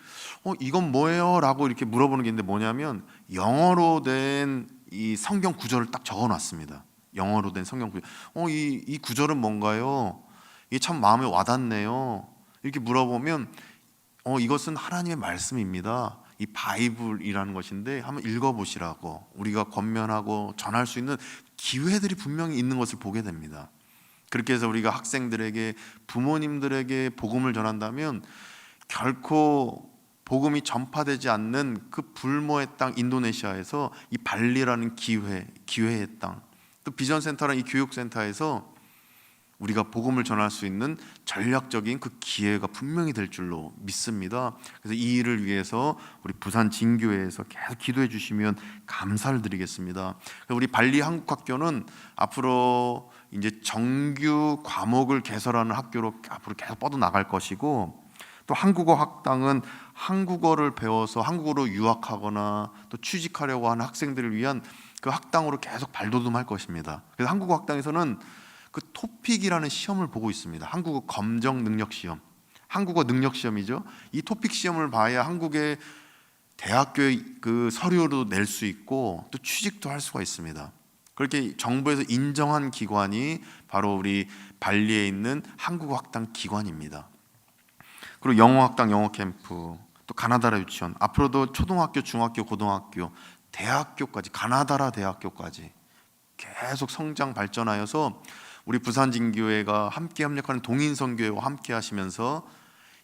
이건 뭐예요? 라고 이렇게 물어보는 게 있는데, 뭐냐면 영어로 된 이 성경 구절을 딱 적어놨습니다. 영어로 된 성경 구절. 이 구절은 뭔가요? 이게 참 마음에 와닿네요. 이렇게 물어보면 이것은 하나님의 말씀입니다. 이 바이블이라는 것인데 한번 읽어보시라고, 우리가 권면하고 전할 수 있는 기회들이 분명히 있는 것을 보게 됩니다. 그렇게 해서 우리가 학생들에게, 부모님들에게 복음을 전한다면 결코 복음이 전파되지 않는 그 불모의 땅 인도네시아에서 이 발리라는 기회의 땅, 또 비전센터라는 이 교육센터에서 우리가 복음을 전할 수 있는 전략적인 그 기회가 분명히 될 줄로 믿습니다. 그래서 이 일을 위해서 우리 부산 진교회에서 계속 기도해 주시면 감사를 드리겠습니다. 우리 발리 한국학교는 앞으로 이제 정규 과목을 개설하는 학교로 앞으로 계속 뻗어나갈 것이고, 또 한국어 학당은 한국어를 배워서 한국어로 유학하거나 또 취직하려고 하는 학생들을 위한 그 학당으로 계속 발돋움할 것입니다. 그래서 한국어 학당에서는 그 토픽이라는 시험을 보고 있습니다. 한국어 검정 능력 시험, 한국어 능력 시험이죠. 이 토픽 시험을 봐야 한국의 대학교의 그 서류도 낼 수 있고 또 취직도 할 수가 있습니다. 그렇게 정부에서 인정한 기관이 바로 우리 발리에 있는 한국어 학당 기관입니다. 그리고 영어 학당, 영어 캠프, 또 가나다라 유치원, 앞으로도 초등학교, 중학교, 고등학교, 대학교까지, 가나다라 대학교까지 계속 성장 발전하여서 우리 부산진교회가 함께 협력하는 동인선교회와 함께 하시면서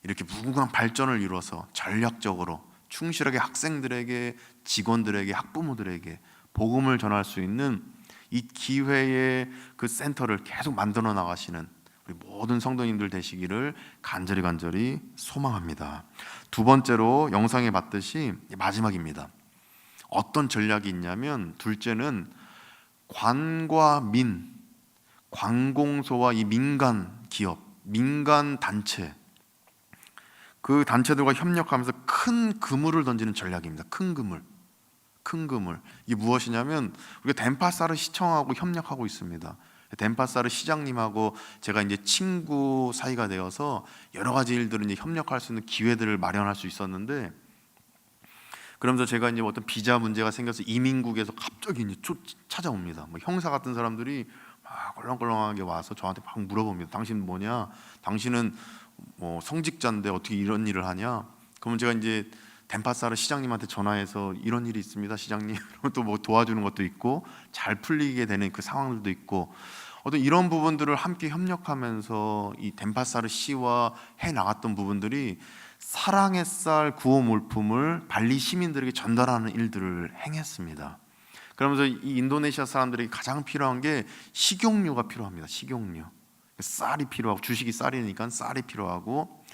이렇게 무궁한 발전을 이루어서 전략적으로 충실하게 학생들에게, 직원들에게, 학부모들에게 복음을 전할 수 있는 이 기회의 그 센터를 계속 만들어 나가시는 우리 모든 성도님들 되시기를 간절히 소망합니다. 두 번째로 영상에 봤듯이 마지막입니다. 어떤 전략이 있냐면, 둘째는 관과 민, 관공서와 이 민간 기업, 민간 단체, 그 단체들과 협력하면서 큰 그물을 던지는 전략입니다. 큰 그물. 이게 무엇이냐면, 우리가 덴파사르 시청하고 협력하고 있습니다. 덴파사르 시장님하고 제가 이제 친구 사이가 되어서 여러 가지 일들을 이제 협력할 수 있는 기회들을 마련할 수 있었는데, 그러면서 제가 이제 어떤 비자 문제가 생겨서 이민국에서 갑자기 이제 찾아옵니다. 뭐 형사 같은 사람들이 막 껄렁껄렁하게 와서 저한테 막 물어봅니다. 당신 뭐냐? 당신은 뭐 성직자인데 어떻게 이런 일을 하냐? 그러면 제가 이제 덴파사르 시장님한테 전화해서 이런 일이 있습니다, 시장님. 또 뭐 도와주는 것도 있고 잘 풀리게 되는 그 상황들도 있고, 어떤 이런 부분들을 함께 협력하면서 이 덴파사르 시와 해 나갔던 부분들이 사랑의 쌀 구호 물품을 발리 시민들에게 전달하는 일들을 행했습니다. 그러면서 이 인도네시아 사람들에게 가장 필요한 게 식용유가 필요합니다. 식용유, 쌀이 필요하고, 주식이 쌀이니까 쌀이 필요하고,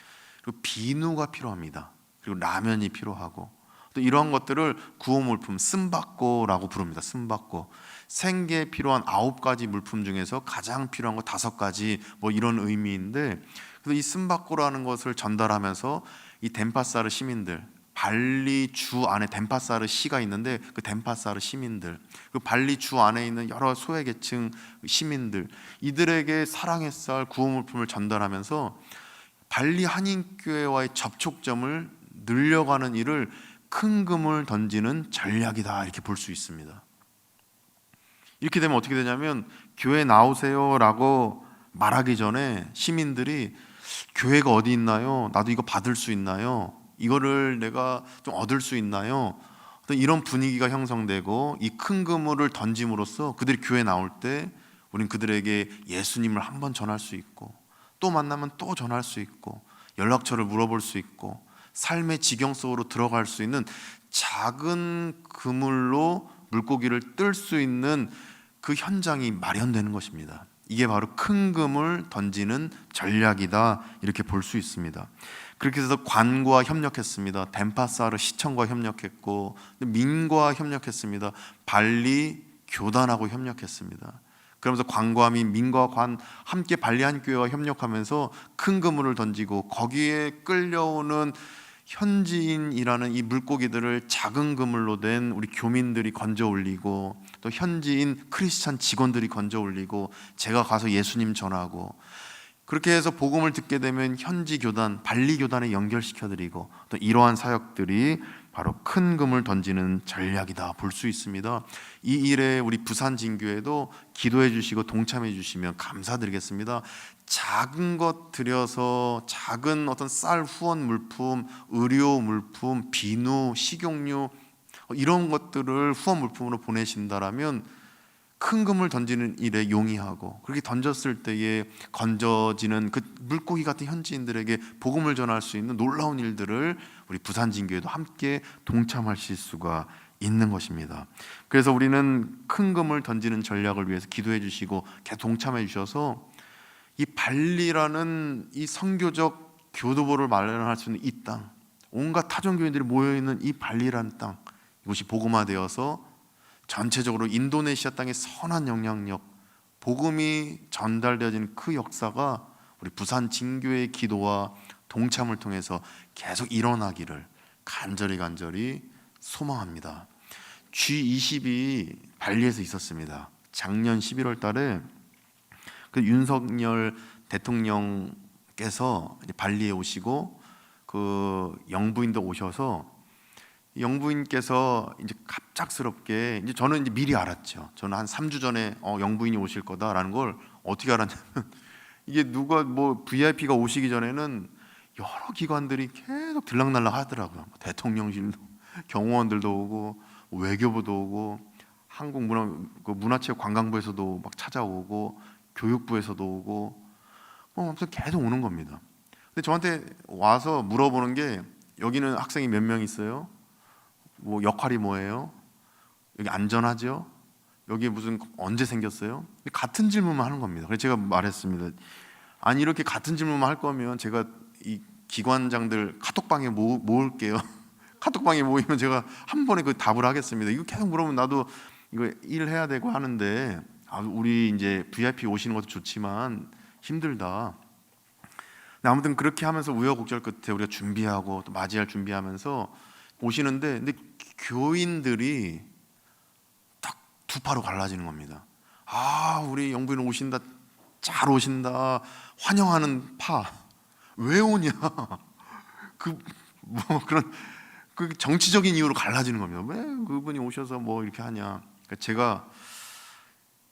그리고 비누가 필요합니다. 그리고 라면이 필요하고, 또 이런 것들을 구호 물품 쓴바꼬라고 부릅니다. 쓴바꼬. 생계에 필요한 9가지 물품 중에서 가장 필요한 거 5가지, 뭐 이런 의미인데, 그래서 이 쓴바꼬라는 것을 전달하면서 이 덴파사르 시민들, 발리 주 안에 덴파사르 시가 있는데 그 덴파사르 시민들, 그 발리 주 안에 있는 여러 소외계층 시민들, 이들에게 사랑의 쌀 구호 물품을 전달하면서 발리 한인교회와의 접촉점을 늘려가는 일을 큰 금을 던지는 전략이다 이렇게 볼 수 있습니다. 이렇게 되면 어떻게 되냐면 교회 나오세요라고 말하기 전에 시민들이 교회가 어디 있나요? 나도 이거 받을 수 있나요? 이거를 내가 좀 얻을 수 있나요? 어떤 이런 분위기가 형성되고 이 큰 그물을 던짐으로써 그들이 교회 나올 때 우린 그들에게 예수님을 한번 전할 수 있고 또 만나면 또 전할 수 있고 연락처를 물어볼 수 있고 삶의 지경 속으로 들어갈 수 있는 작은 그물로 물고기를 뜰 수 있는 그 현장이 마련되는 것입니다. 이게 바로 큰 금을 던지는 전략이다 이렇게 볼 수 있습니다. 그렇게 해서 관과 협력했습니다. 덴파사르 시청과 협력했고 민과 협력했습니다. 발리 교단하고 협력했습니다. 그러면서 관과 민과 관 함께 발리 한 교회와 협력하면서 큰 그물을 던지고 거기에 끌려오는 현지인이라는 이 물고기들을 작은 그물로 된 우리 교민들이 건져 올리고 또 현지인 크리스찬 직원들이 건져 올리고 제가 가서 예수님 전하고 그렇게 해서 복음을 듣게 되면 현지 교단, 발리 교단에 연결시켜드리고 또 이러한 사역들이 바로 큰 금을 던지는 전략이다 볼 수 있습니다. 이 일에 우리 부산 진교회도 기도해 주시고 동참해 주시면 감사드리겠습니다. 작은 것 들여서 작은 어떤 쌀 후원 물품, 의료 물품, 비누, 식용유 이런 것들을 후원 물품으로 보내신다라면 큰 금을 던지는 일에 용이하고 그렇게 던졌을 때에 건져지는 그 물고기 같은 현지인들에게 복음을 전할 수 있는 놀라운 일들을 우리 부산 진교회도 함께 동참하실 수가 있는 것입니다. 그래서 우리는 큰 금을 던지는 전략을 위해서 기도해 주시고 계속 동참해 주셔서 이 발리라는 이 선교적 교도보를 마련할 수 있는 이 땅, 온갖 타종교인들이 모여있는 이 발리라는 땅, 이곳이 복음화되어서 전체적으로 인도네시아 땅의 선한 영향력, 복음이 전달되어진 그 역사가 우리 부산 진교회의 기도와 동참을 통해서 계속 일어나기를 간절히 소망합니다. G20이 발리에서 있었습니다. 작년 11월 달에 그 윤석열 대통령께서 발리에 오시고 그 영부인도 오셔서 영부인께서 이제 갑작스럽게 이제 저는 이제 미리 알았죠. 저는 한 3주 전에 영부인이 오실 거다라는 걸 어떻게 알았냐면 이게 누가 뭐 VIP가 오시기 전에는 여러 기관들이 계속 들락날락 하더라고요. 대통령실도 경호원들도 오고 외교부도 오고 문화체육관광부에서도 막 찾아오고 교육부에서도 오고 아무튼 계속 오는 겁니다. 근데 저한테 와서 물어보는 게 여기는 학생이 몇 명 있어요? 뭐 역할이 뭐예요? 여기 안전하죠? 여기 무슨 언제 생겼어요? 같은 질문만 하는 겁니다. 그래서 제가 말했습니다. 아니 이렇게 같은 질문만 할 거면 제가 이 기관장들 카톡방에 모을게요. 카톡방에 모이면 제가 한 번에 그 답을 하겠습니다. 이거 계속 물어보면 나도 이거 일해야 되고 하는데 우리 이제 VIP 오시는 것도 좋지만 힘들다. 아무튼 그렇게 하면서 우여곡절 끝에 우리가 준비하고 또 맞이할 준비하면서 오시는데 근데 교인들이 딱 두 파로 갈라지는 겁니다. 우리 영부인 오신다, 잘 오신다, 환영하는 파. 왜 오냐? 그런 그 정치적인 이유로 갈라지는 겁니다. 왜 그분이 오셔서 뭐 이렇게 하냐? 그러니까 제가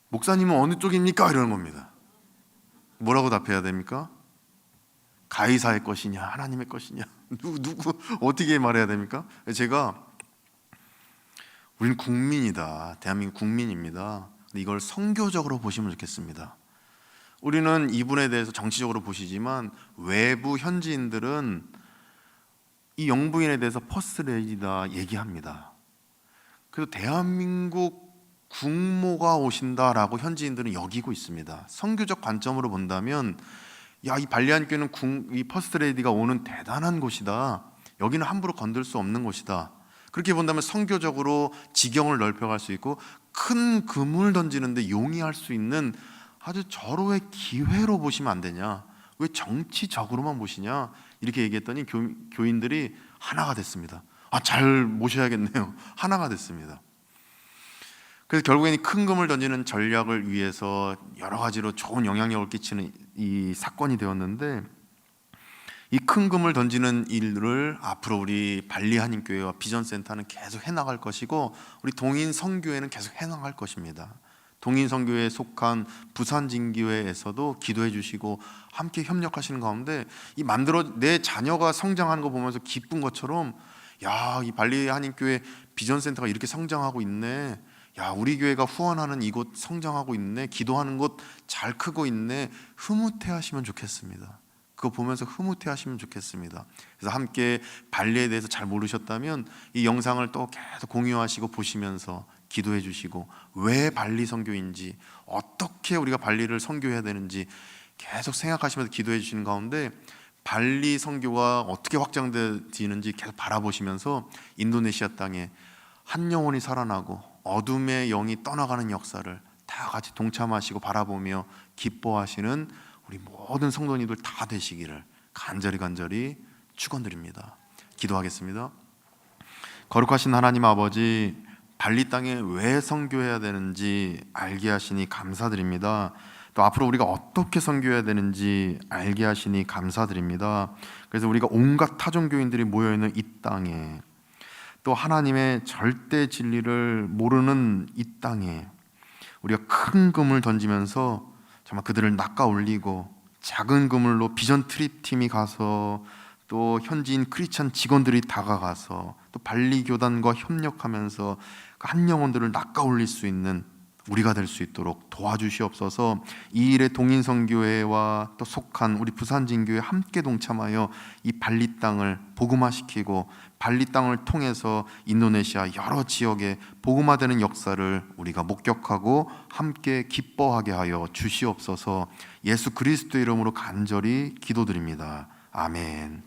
목사님은 어느 쪽입니까? 이러는 겁니다. 뭐라고 답해야 됩니까? 가이사의 것이냐, 하나님의 것이냐, 누구 어떻게 말해야 됩니까? 제가 우리는 국민이다, 대한민국 국민입니다. 근데 이걸 선교적으로 보시면 좋겠습니다. 우리는 이분에 대해서 정치적으로 보시지만 외부 현지인들은 이 영부인에 대해서 퍼스트레이디다 얘기합니다. 그래서 대한민국 국모가 오신다라고 현지인들은 여기고 있습니다. 선교적 관점으로 본다면 이 발리안 교회는 이 퍼스트레이디가 오는 대단한 곳이다. 여기는 함부로 건들 수 없는 곳이다. 그렇게 본다면 선교적으로 지경을 넓혀갈 수 있고 큰 금을 던지는데 용이할 수 있는 아주 절호의 기회로 보시면 안 되냐? 왜 정치적으로만 보시냐? 이렇게 얘기했더니 교인들이 하나가 됐습니다. 잘 모셔야겠네요. 하나가 됐습니다. 그래서 결국에는 큰 금을 던지는 전략을 위해서 여러 가지로 좋은 영향력을 끼치는 이 사건이 되었는데 이 큰 금을 던지는 일을 앞으로 우리 발리 한인교회와 비전센터는 계속 해나갈 것이고, 우리 동인 성교회는 계속 해나갈 것입니다. 동인 성교회에 속한 부산 진교회에서도 기도해 주시고 함께 협력하시는 가운데, 이 내 자녀가 성장하는 거 보면서 기쁜 것처럼, 야, 이 발리 한인교회 비전센터가 이렇게 성장하고 있네, 야, 우리 교회가 후원하는 이곳 성장하고 있네, 기도하는 곳 잘 크고 있네, 흐뭇해 하시면 좋겠습니다. 그거 보면서 흐뭇해 하시면 좋겠습니다. 그래서 함께 발리에 대해서 잘 모르셨다면 이 영상을 또 계속 공유하시고 보시면서 기도해 주시고, 왜 발리 선교인지, 어떻게 우리가 발리를 선교해야 되는지 계속 생각하시면서 기도해 주시는 가운데, 발리 선교가 어떻게 확장되는지 계속 바라보시면서 인도네시아 땅에 한 영혼이 살아나고 어둠의 영이 떠나가는 역사를 다 같이 동참하시고 바라보며 기뻐하시는 우리 모든 성도님들 다 되시기를 간절히 축원드립니다. 기도하겠습니다. 거룩하신 하나님 아버지, 발리 땅에 왜 선교해야 되는지 알게 하시니 감사드립니다. 또 앞으로 우리가 어떻게 선교해야 되는지 알게 하시니 감사드립니다. 그래서 우리가 온갖 타종교인들이 모여있는 이 땅에, 또 하나님의 절대 진리를 모르는 이 땅에 우리가 큰 금을 던지면서 정말 그들을 낚아올리고, 작은 그물로 비전 트립 팀이 가서, 또 현지인 크리스찬 직원들이 다가가서, 또 발리 교단과 협력하면서 한 영혼들을 낚아올릴 수 있는 우리가 될 수 있도록 도와주시옵소서. 이 일에 동인성교회와 또 속한 우리 부산진교회 함께 동참하여 이 발리 땅을 복음화시키고, 발리 땅을 통해서 인도네시아 여러 지역에 복음화되는 역사를 우리가 목격하고 함께 기뻐하게 하여 주시옵소서. 예수 그리스도 이름으로 간절히 기도드립니다. 아멘.